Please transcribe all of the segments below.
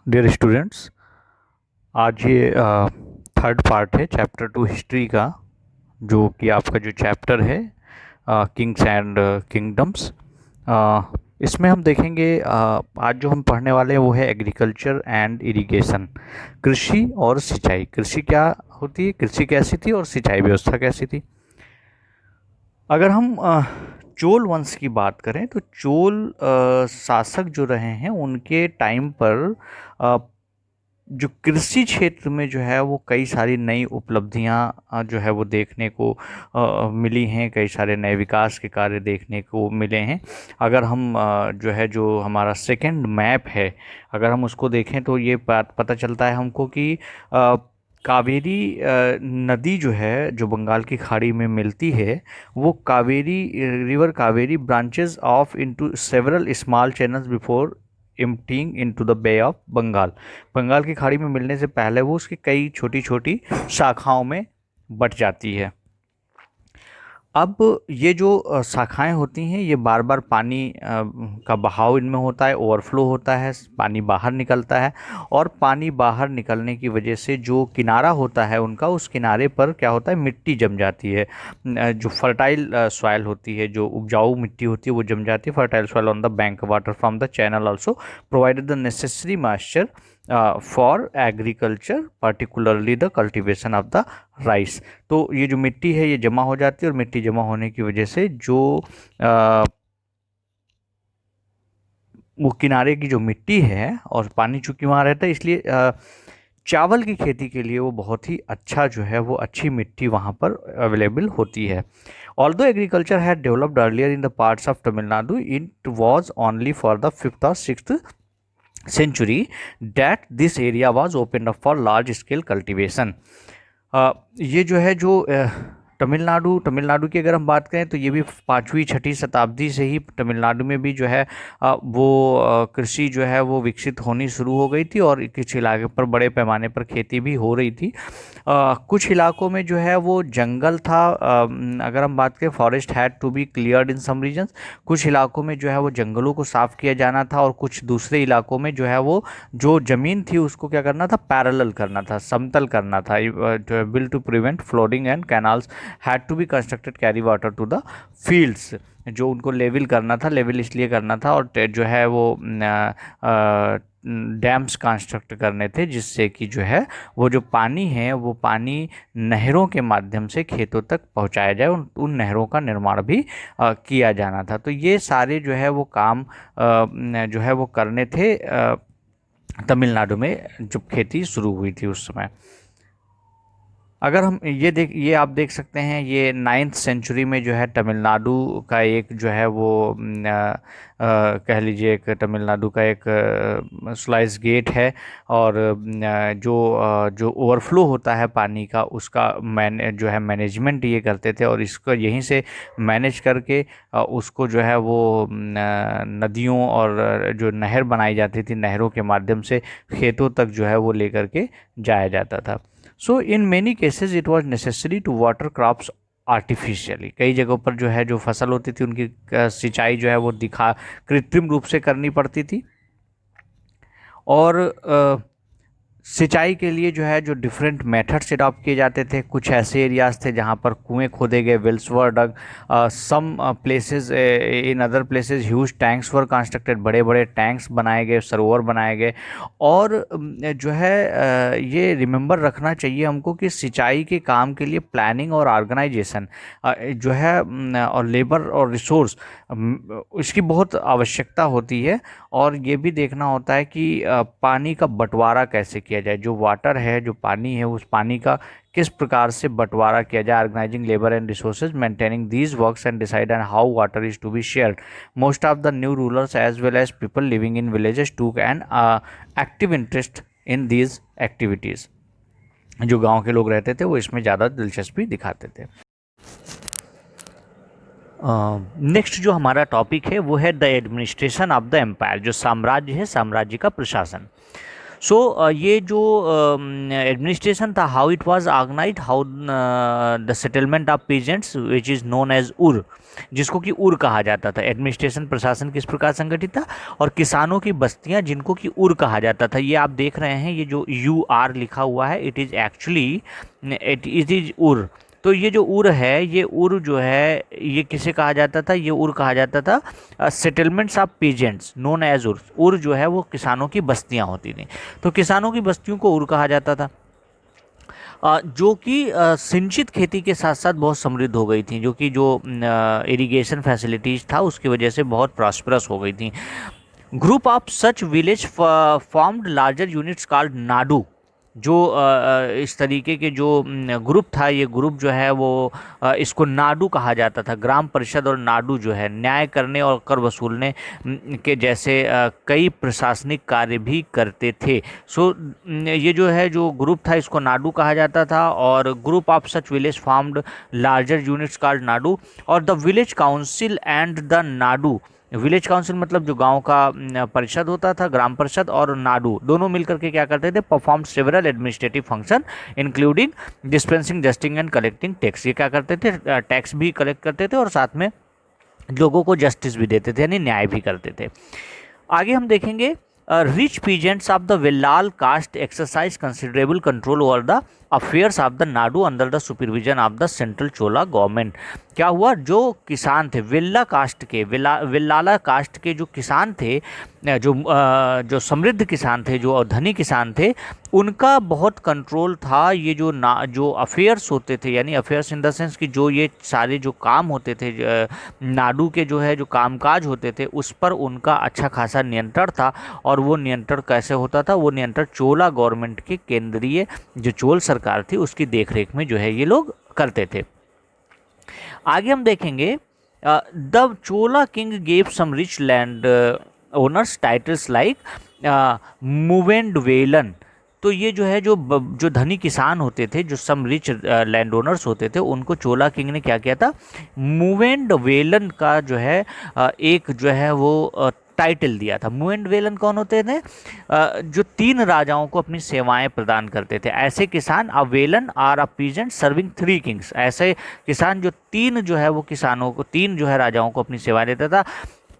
Dear students, आज ये third part है चैप्टर 2 हिस्ट्री का, जो कि आपका जो चैप्टर है किंग्स एंड किंगडम्स। इसमें हम देखेंगे आज जो हम पढ़ने वाले हैं वो है एग्रीकल्चर एंड इरिगेशन, कृषि और सिंचाई। कृषि क्या होती है, कृषि कैसी थी और सिंचाई व्यवस्था कैसी थी। अगर हम चोल वंश की बात करें तो चोल शासक जो रहे हैं उनके टाइम पर अ, जो कृषि क्षेत्र में जो है वो कई सारी नई उपलब्धियां जो है वो देखने को मिली हैं। कई सारे नए विकास के कार्य देखने को मिले हैं। अगर हम जो है जो हमारा सेकंड मैप है, अगर हम उसको देखें तो ये बात पता चलता है हमको कि कावेरी नदी जो है जो बंगाल की खाड़ी में मिलती है, वो Kaveri river Kaveri branches off into several small channels before emptying into the bay of Bengal. Bengal की खाड़ी में मिलने से पहले वो उसकी कई छोटी छोटी शाखाओं में बट जाती है। अब ये जो शाखाएं होती हैं ये बार बार पानी का बहाव इनमें होता है, ओवरफ्लो होता है, पानी बाहर निकलता है। और पानी बाहर निकलने की वजह से जो किनारा होता है उनका, उस किनारे पर क्या होता है, मिट्टी जम जाती है। जो फर्टाइल सॉइल होती है, जो उपजाऊ मिट्टी होती है, वो जम जाती है। Fertile soil on the bank, water from the channel also provided the necessary moisture for agriculture, particularly the cultivation of the rice. तो ये जो मिट्टी है ये जमा हो जाती है, और मिट्टी जमा होने की वजह से जो वो किनारे की जो मिट्टी है और पानी चूंकि वहाँ रहता है, इसलिए चावल की खेती के लिए वो बहुत ही अच्छा जो है वो अच्छी मिट्टी वहाँ पर अवेलेबल होती है। Although agriculture had developed earlier in the parts of Tamil Nadu, it was only for the 5th or 6th century that this area was opened up for large scale cultivation। ये जो है जो तमिलनाडु की अगर हम बात करें तो ये भी 5वीं 6ठी शताब्दी से ही तमिलनाडु में भी जो है वो कृषि जो है वो विकसित होनी शुरू हो गई थी, और कुछ इलाके पर बड़े पैमाने पर खेती भी हो रही थी। कुछ इलाकों में जो है वो जंगल था। अगर हम बात करें, forest had to be cleared in some regions. कुछ इलाकों में जो है वो जंगलों को साफ किया जाना था, और कुछ दूसरे इलाकों में जो है वो जो ज़मीन थी उसको क्या करना था, पैरेलल करना था, समतल करना था। Build to prevent flooding, and canals had to be constructed carry water to the fields. जो उनको लेवल करना था, लेवल इसलिए करना था, और जो है वो डैम्स कंस्ट्रक्ट करने थे, जिससे कि जो है वो जो पानी है वो पानी नहरों के माध्यम से खेतों तक पहुंचाया जाए। उन नहरों का निर्माण भी किया जाना था। तो ये सारे जो है वो काम जो है वो करने थे तमिलनाडु में जब खेती शुरू हुई थी उस समय। अगर हम ये आप देख सकते हैं, ये 9th सेंचुरी में जो है तमिलनाडु का एक जो है वो कह लीजिए एक तमिलनाडु का एक स्लाइस गेट है। और जो ओवरफ्लो होता है पानी का, उसका जो है मैनेजमेंट ये करते थे, और इसको यहीं से मैनेज करके उसको जो है वो नदियों और जो नहर बनाई जाती थी, नहरों के माध्यम से खेतों तक जो है वो लेकर के जाया जाता था। So in many cases it was necessary to water crops artificially. कई जगहों पर जो है जो फसल होती थी उनकी सिंचाई जो है वो कृत्रिम रूप से करनी पड़ती थी। और सिंचाई के लिए जो है जो डिफरेंट मेथड्स अडॉप्ट किए जाते थे। कुछ ऐसे एरियाज थे जहाँ पर कुएं खोदे गए, wells were dug. Some places, in other places huge tanks were constructed, बड़े बड़े टैंक्स बनाए गए, सरोवर बनाए गए। और जो है ये रिमेंबर रखना चाहिए हमको कि सिंचाई के काम के लिए प्लानिंग और ऑर्गेनाइजेशन जो है और लेबर और रिसोर्स, इसकी बहुत आवश्यकता होती है। और ये भी देखना होता है कि पानी का बंटवारा कैसे किया जाए। जो वाटर है, जो पानी है, उस पानी का किस प्रकार से बंटवारा किया जाए। Organising labour and resources, maintaining these works and decide on how water is to be shared. Most of the new rulers as well as people living in villages took an active interest in these activities. जो गांव के लोग रहते थे वो इसमें ज़्यादा दिलचस्पी दिखाते थे। नेक्स्ट जो हमारा टॉपिक है वो है the administration of the empire, जो साम्राज्य है, साम्राज्य का प्रशासन। सो ये जो एडमिनिस्ट्रेशन था, how it was organized, how the settlement of peasants which is known as ur, जिसको कि उर कहा जाता था। एडमिनिस्ट्रेशन प्रशासन किस प्रकार संगठित था, और किसानों की बस्तियां जिनको कि उर कहा जाता था। ये आप देख रहे हैं, ये जो यू आर लिखा हुआ है, it is actually it is उर। तो ये जो उर है, ये उर जो है ये किसे कहा जाता था, ये उर कहा जाता था settlements of peasants known as ur. Ur जो है वो किसानों की बस्तियां होती थी, तो किसानों की बस्तियों को उर कहा जाता था। जो कि सिंचित खेती के साथ साथ बहुत समृद्ध हो गई थी, जो कि जो इरिगेशन फैसिलिटीज़ था उसकी वजह से बहुत प्रॉस्परस हो गई थी। Group of such village formed larger units called Nadu. जो इस तरीके के जो ग्रुप था, ये ग्रुप जो है वो इसको नाडू कहा जाता था। ग्राम परिषद और नाडू जो है न्याय करने और कर वसूलने के जैसे कई प्रशासनिक कार्य भी करते थे। सो ये जो है जो ग्रुप था इसको नाडू कहा जाता था, और group of such village formed larger units called nadu, और the village council and the nadu. Village council मतलब जो गांव का परिषद होता था, ग्राम परिषद, और नाडू दोनों मिलकर के क्या करते थे, perform several administrative function including dispensing, justice and collecting tax. ये क्या करते थे, टैक्स भी कलेक्ट करते थे और साथ में लोगों को जस्टिस भी देते थे, यानी न्याय भी करते थे। आगे हम देखेंगे, rich peasants of the Vellala caste exercise considerable control over the affairs of the nadu under the supervision of the central Chola government. क्या हुआ, जो किसान थे वेल्ला कास्ट के, वेल्लाला कास्ट के जो किसान थे, जो समृद्ध किसान थे, जो धनी किसान थे, उनका बहुत कंट्रोल था। ये जो अफेयर्स होते थे, यानी अफेयर्स इन द सेंस कि जो ये सारे जो काम होते थे, नाडू के जो है जो कामकाज होते थे, उस पर उनका अच्छा खासा नियंत्रण था। और वो नियंत्रण कैसे होता था, वो नियंत्रण चोला गवर्नमेंट के केंद्रीय जो चोल सरकार थी उसकी देखरेख में जो है ये लोग करते थे। आगे हम देखेंगे, the Chola king gave some rich land owners titles like Muvendavelan. तो ये जो है जो धनी किसान होते थे, जो सम रिच लैंड ओनर्स होते थे, उनको चोला किंग ने क्या किया था, मूवेंडवेलन का जो है एक जो है वो टाइटल दिया था। मूवेंडवेलन कौन होते थे, जो 3 राजाओं को अपनी सेवाएं प्रदान करते थे। ऐसे किसान, a velan are a peasant serving 3 kings. ऐसे किसान जो 3 जो है वो किसानों को, 3 जो है राजाओं को अपनी सेवाएं देता था।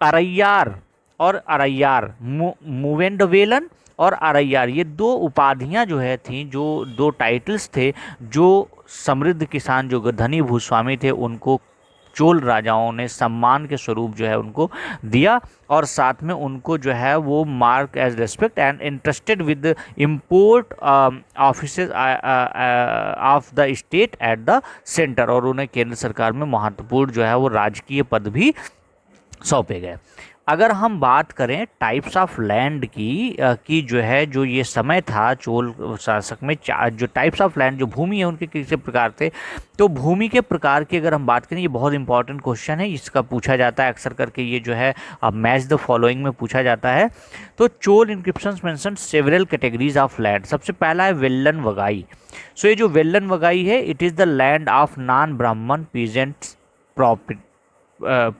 अरैयार और अरैयार, मूवेंडवेलन और अरैयार, ये 2 उपाधियां जो है थी, जो 2 टाइटल्स थे, जो समृद्ध किसान, जो धनी भूस्वामी थे, उनको चोल राजाओं ने सम्मान के स्वरूप जो है उनको दिया, और साथ में उनको जो है वो mark as respect and interested with import offices of the state at the centre, और उन्हें केंद्र सरकार में महत्वपूर्ण जो है वो राजकीय पद भी सौंपे गए। अगर हम बात करें टाइप्स ऑफ लैंड की जो है जो ये समय था चोल शासक में, जो टाइप्स ऑफ लैंड, जो भूमि है उनके किस प्रकार थे, तो भूमि के प्रकार की अगर हम बात करें, ये बहुत इंपॉर्टेंट क्वेश्चन है, इसका पूछा जाता है अक्सर करके, ये जो है मैच द फॉलोइंग में पूछा जाता है। तो Chola inscriptions mention several categories of land. सबसे पहला है वेल्लन वगाई। सो ये जो वेल्लन वगाई है, it is the land of non ब्राह्मण पीजेंट्स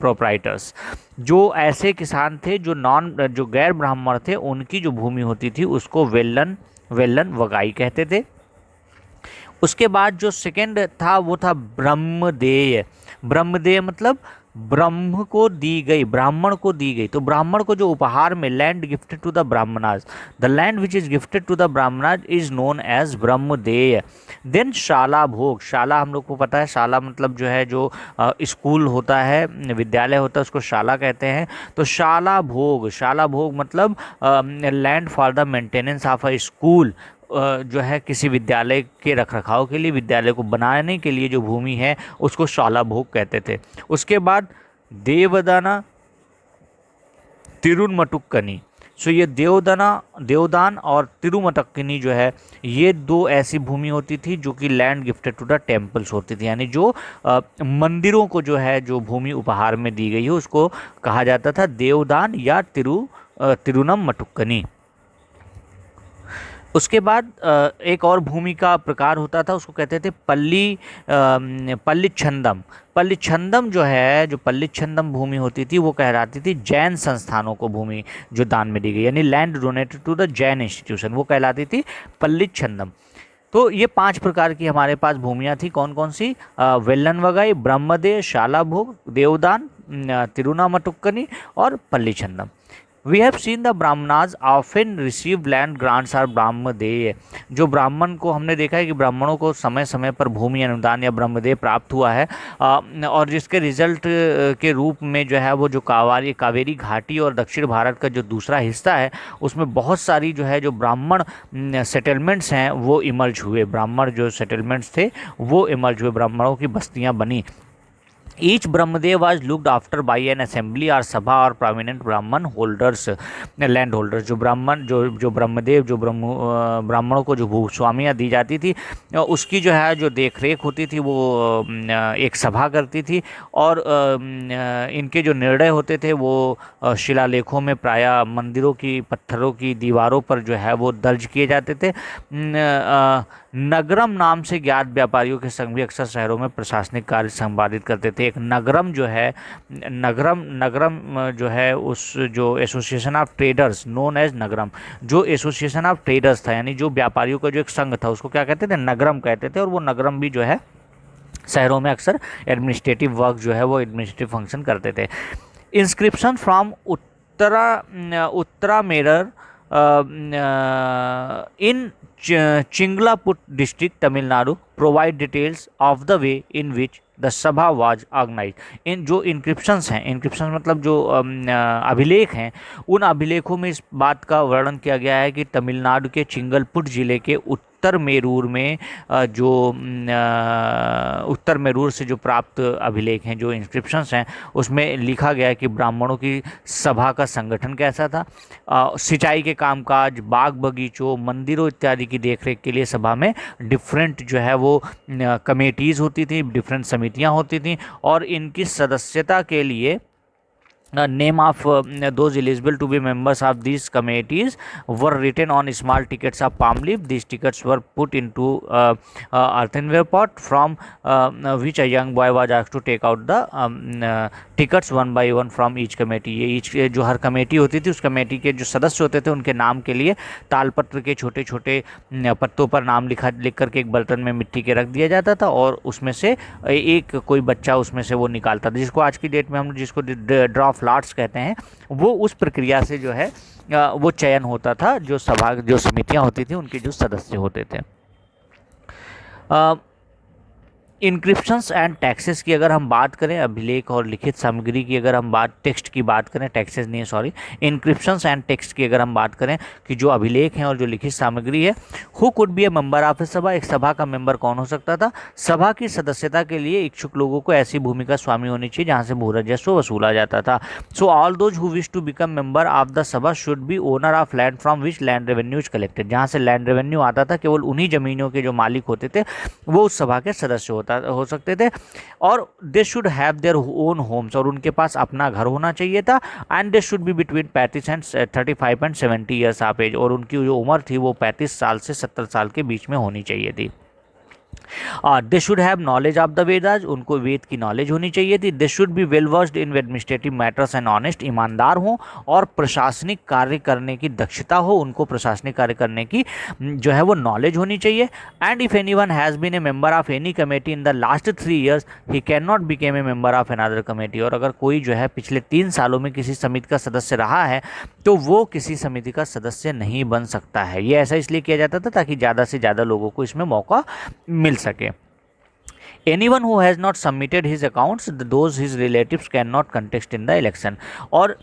प्रोप्राइटर्स। जो ऐसे किसान थे जो गैर ब्राह्मण थे, उनकी जो भूमि होती थी उसको वेल्लन वगाई कहते थे। उसके बाद जो सेकंड था वो था ब्रह्मदेय। ब्रह्मदेय मतलब ब्रह्म को दी गई, ब्राह्मण को दी गई। तो ब्राह्मण को जो उपहार में land gifted to the Brahmanas, the land which is gifted to the Brahmanas is known as brahmadeya. Then shalabhoga. शाला हम लोग को पता है, शाला मतलब जो है जो स्कूल होता है, विद्यालय होता है, उसको शाला कहते हैं। तो शाला भोग मतलब land for the maintenance of a school, जो है किसी विद्यालय के रखरखाव के लिए, विद्यालय को बनाने के लिए जो भूमि है उसको शाला भोग कहते थे। उसके बाद देवदाना तिरुमटुक्कनी। सो ये देवदान और तिरुमटक्कनी जो है, ये 2 ऐसी भूमि होती थी जो कि land gifted to the temples होती थी, यानी जो मंदिरों को जो है जो भूमि उपहार में दी गई है उसको कहा जाता था देवदान या तिरुनम मटुक्कनी। उसके बाद एक और भूमि का प्रकार होता था, उसको कहते थे पल्लिच्छंदम। पल्लिच्छंदम जो है, जो पल्लिच्छंदम भूमि होती थी वो कहलाती थी जैन संस्थानों को भूमि जो दान में दी गई, यानी land donated to the Jain institution, वो कहलाती थी पल्लिच्छंदम। तो ये 5 प्रकार की हमारे पास भूमियाँ थी। कौन कौन सी? वेल्लनवगाई, ब्रह्मदेव, शालाभोग, देवदान, तिरुनामटुक्कनी और pallichchhandam. We have seen the Brahmanas often receive land grants or brahmadeya. जो ब्राह्मण को हमने देखा है कि ब्राह्मणों को समय समय पर भूमि अनुदान या ब्रह्मदेय प्राप्त हुआ है, और जिसके रिजल्ट के रूप में जो है वो जो कावेरी घाटी और दक्षिण भारत का जो दूसरा हिस्सा है उसमें बहुत सारी जो है जो ब्राह्मण सेटलमेंट्स हैं वो इमर्ज हुए। ब्राह्मण जो सेटलमेंट्स थे वो इमर्ज हुए, ब्राह्मणों की बस्तियां बनी। Each Brahmadev was looked after by an assembly or sabha or prominent Brahman holders, land holders. जो ब्रह्मदेव ब्राह्मणों को जो भूस्वामियाँ दी जाती थी उसकी जो है जो देख रेख होती थी वो एक सभा करती थी, और इनके जो निर्णय होते थे वो शिलालेखों में प्रायः मंदिरों की पत्थरों की दीवारों पर जो है वो दर्ज किए जाते थे। नगरम नाम से ज्ञात व्यापारियों के संघ भी अक्सर शहरों में प्रशासनिक कार्य संपादित करते थे। एक नगरम जो है, नगरम जो है उस जो association of traders known as nagaram, जो एसोसिएशन ऑफ ट्रेडर्स था यानी जो व्यापारियों का जो एक संघ था उसको क्या कहते थे? नगरम कहते थे। और वो नगरम भी जो है शहरों में अक्सर एडमिनिस्ट्रेटिव वर्क जो है वो एडमिनिस्ट्रेटिव फंक्शन करते थे। Inscription from Uttara mirror in Chinglaput district, Tamil Nadu, provide details of the way in which the सभा वाज ऑर्गेनाइज। इन जो इंक्रिप्शंस हैं, इंक्रिप्शन मतलब जो अभिलेख हैं, उन अभिलेखों में इस बात का वर्णन किया गया है कि तमिलनाडु के चिंगलपुट जिले के उत्तर मेरूर में जो उत्तर मेरूर से जो प्राप्त अभिलेख हैं, जो इंस्क्रिप्शंस हैं, उसमें लिखा गया है कि ब्राह्मणों की सभा का संगठन कैसा था। सिंचाई के कामकाज, बाग बगीचों, मंदिरों इत्यादि की देखरेख के लिए सभा में डिफरेंट जो है वो कमेटीज़ होती थी, डिफरेंट समितियां होती थीं, और इनकी सदस्यता के लिए name of those eligible to be members of these committees were written on small tickets of palm leaf. These tickets were put into earthenware pot from which a young boy was asked to take out the tickets one by one from each committee. ये each जो हर committee होती थी उस committee के जो सदस्य होते थे उनके नाम के लिए तालपत्र के छोटे छोटे पत्तों पर नाम लिख करके एक बर्तन में मिट्टी के रख दिया जाता था, और उसमें से एक कोई बच्चा उसमें से वो निकालता था, जिसको आज की डेट में हम जिसको ड्रॉ फ्लॉट्स कहते हैं। वो उस प्रक्रिया से जो है वो चयन होता था, जो सभा जो समितियां होती थी उनके जो सदस्य होते थे। इंक्रिप्शंस एंड टैक्सेस की अगर हम बात करें, अभिलेख और लिखित सामग्री की अगर हम टेक्स्ट की बात करें, टैक्सेस नहीं सॉरी, इंक्रिप्शंस एंड टेक्स्ट की अगर हम बात करें कि जो अभिलेख हैं और जो लिखित सामग्री है, who could be a member of a sabha, एक सभा का मेंबर कौन हो सकता था। सभा की सदस्यता के लिए इच्छुक लोगों को ऐसी भूमि का स्वामी होनी चाहिए जहाँ से भू राजस्व वसूला जाता था। So all those who wish to become member of the sabha should be owner of land from which land revenue is collected. जहाँ से लैंड रेवेन्यू आता था केवल उन्हीं जमीनों के जो मालिक होते थे वो उस सभा के सदस्य हो सकते थे, और they should have their own homes, और उनके पास अपना घर होना चाहिए था। And they should be between 35 and 35 and 70 years of age, और उनकी जो उम्र थी वो 35 साल से 70 साल के बीच में होनी चाहिए थी। दे should have knowledge of the Vedas, उनको वेद की नॉलेज होनी चाहिए थी। दे should be well versed in administrative matters and honest, ईमानदार हों और प्रशासनिक कार्य करने की दक्षता हो, उनको प्रशासनिक कार्य करने की जो है वो नॉलेज होनी चाहिए। And if anyone has been a member of any committee in the last 3 years he can not became a member of another committee, और अगर कोई जो है पिछले 3 सालों में किसी समिति का सदस्य रहा है तो वो किसी समिति का सदस्य नहीं बन सकता है। ये ऐसा इसलिए किया जाता था ताकि ज़्यादा से ज़्यादा लोगों को इसमें मौका मिल सके। Anyone who has not submitted his accounts, those his relatives cannot contest in the election। और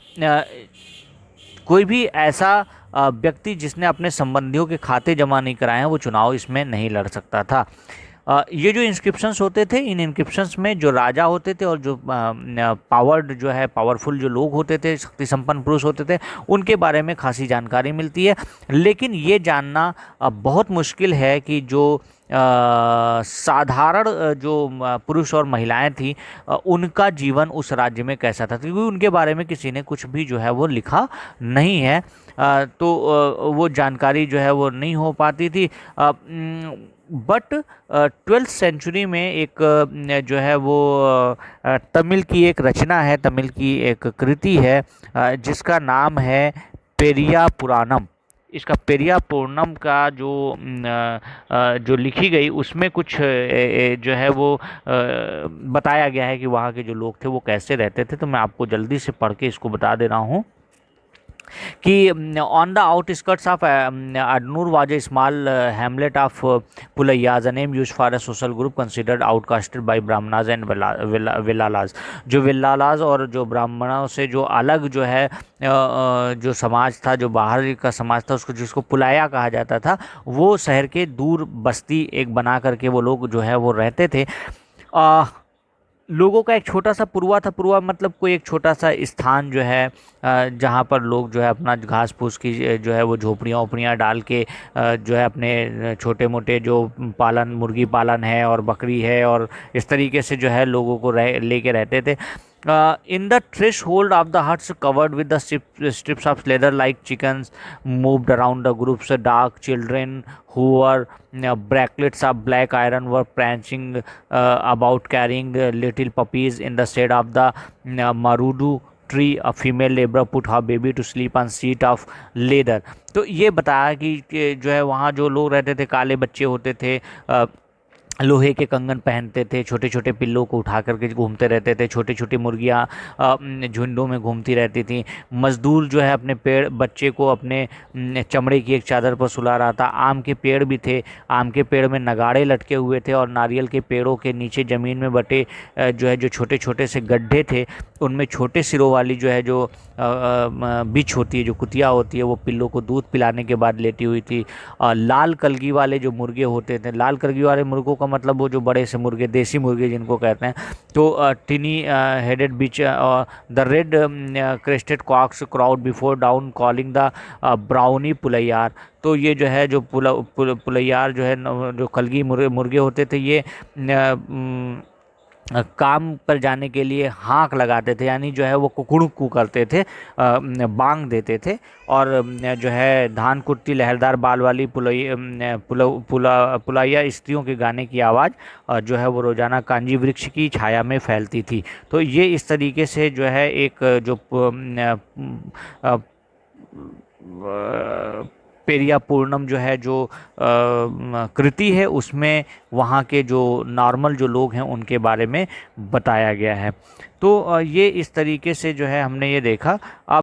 कोई भी ऐसा व्यक्ति जिसने अपने संबंधियों के खाते जमा नहीं कराए हैं वो चुनाव इसमें नहीं लड़ सकता था। ये जो इंस्क्रिप्शंस होते थे, इन इंस्क्रिप्शंस में जो राजा होते थे और जो पावर्ड जो है पावरफुल जो लोग होते थे, शक्ति संपन्न पुरुष होते थे, उनके बारे में खासी जानकारी मिलती है। लेकिन ये जानना बहुत मुश्किल है कि जो साधारण जो पुरुष और महिलाएं थी उनका जीवन उस राज्य में कैसा था, क्योंकि उनके बारे में किसी ने कुछ भी जो है वो लिखा नहीं है। तो वो जानकारी जो है वो नहीं हो पाती थी। बट 12th सेंचुरी में एक जो है वो तमिल की एक रचना है, तमिल की एक कृति है जिसका नाम है पेरिया पुराणम। इसका पेरिया पूर्णम का जो लिखी गई उसमें कुछ जो है वो बताया गया है कि वहाँ के जो लोग थे वो कैसे रहते थे। तो मैं आपको जल्दी से पढ़ के इसको बता दे रहा हूँ कि on the outskirts of Adnur was a small hamlet of Pulaiyas, a name used for a social group considered outcasted by Brahmanas and Villalas। जो विल्लालाज और जो ब्राह्मणों से जो अलग जो है जो समाज था, जो बाहर का समाज था, उसको जिसको पुलाया कहा जाता था, वो शहर के दूर बस्ती एक बना करके वो लोग जो है वो रहते थे। लोगों का एक छोटा सा पुरवा था। पुरवा मतलब कोई एक छोटा सा स्थान जो है जहाँ पर लोग जो है अपना घास फूस की जो है वो झोपड़ियाँ ओपड़ियाँ डाल के जो है अपने छोटे मोटे जो पालन, मुर्गी पालन है और बकरी है और इस तरीके से जो है लोगों को लेके रहते थे। In the threshold of the huts covered with the strips of leather like chickens moved around the groups. Dark children who were bracelets of black iron were prancing about carrying little puppies. In the shade of the marudu tree, a female laborer put her baby to sleep on seat of leather। तो ये बताया कि जो है वहाँ जो लोग रहते थे काले बच्चे होते थे, लोहे के कंगन पहनते थे, छोटे छोटे पिल्लों को उठा करके घूमते रहते थे, छोटी छोटी मुर्गियाँ झुंडों में घूमती रहती थी। मजदूर जो है अपने पेड़ बच्चे को अपने चमड़े की एक चादर पर सुला रहा था। आम के पेड़ भी थे, आम के पेड़ में नगाड़े लटके हुए थे और नारियल के पेड़ों के नीचे ज़मीन में बटे जो है जो छोटे छोटे से गड्ढे थे, उनमें छोटे सिरों वाली जो है जो बिछ होती है, जो कुतिया होती है, वो पिल्लों को दूध पिलाने के बाद लेटी हुई थी। लाल कलगी वाले जो मुर्गे होते थे, लाल कलगी वाले मुर्गों का मतलब वो जो बड़े से मुर्गे, देसी मुर्गे जिनको कहते हैं, तो tiny headed which the red crested cocks crowd before dawn calling the brawny pulaiyar. तो ये जो है जो पुलैयार जो है जो कलगी मुर्गे होते थे, ये काम पर जाने के लिए हाँक लगाते थे, यानी जो है वो कुकड़ू करते थे, बांग देते थे। और जो है धान कुट्टी लहरदार बाल वाली पुलाइया स्त्रियों के गाने की आवाज़ जो है वो रोज़ाना कांजी वृक्ष की छाया में फैलती थी। तो ये इस तरीके से जो है एक जो पेरिया पूर्णम जो है जो कृति है उसमें वहाँ के जो नॉर्मल जो लोग हैं उनके बारे में बताया गया है। तो ये इस तरीके से जो है हमने ये देखा। अब